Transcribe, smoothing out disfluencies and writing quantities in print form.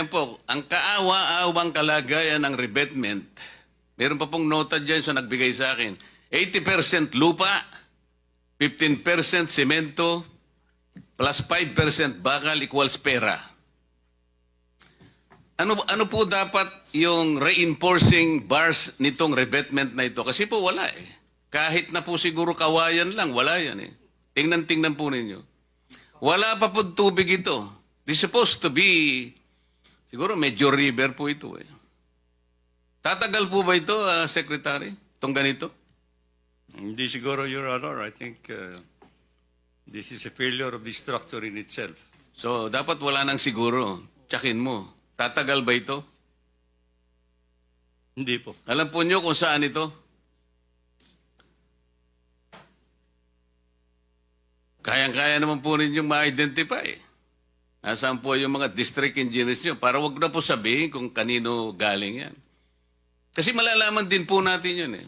Ayan po, ang kaawa-awang kalagayan ng revetment, meron pa pong nota dyan sa nagbigay sa akin, 80% lupa, 15% semento, plus 5% bakal equals pera. Ano po dapat yung reinforcing bars nitong revetment na ito? Kasi po wala eh. Kahit na po siguro kawayan lang, wala yan eh. Tingnan po ninyo. Wala pa po tubig ito. This is supposed to be, siguro medyo river po ito eh. Tatagal po ba ito, Secretary? Itong ganito? Hindi siguro, Your Honor. I think this is a failure of the structure in itself. So, dapat wala nang siguro. Tsakin mo. Tatagal ba ito? Hindi po. Alam po nyo kung saan ito? Kayang-kaya naman po ninyong ma-identify. Nasaan po yung mga district engineers nyo? Para wag na po sabihin kung kanino galing yan. Kasi malalaman din po natin yun eh.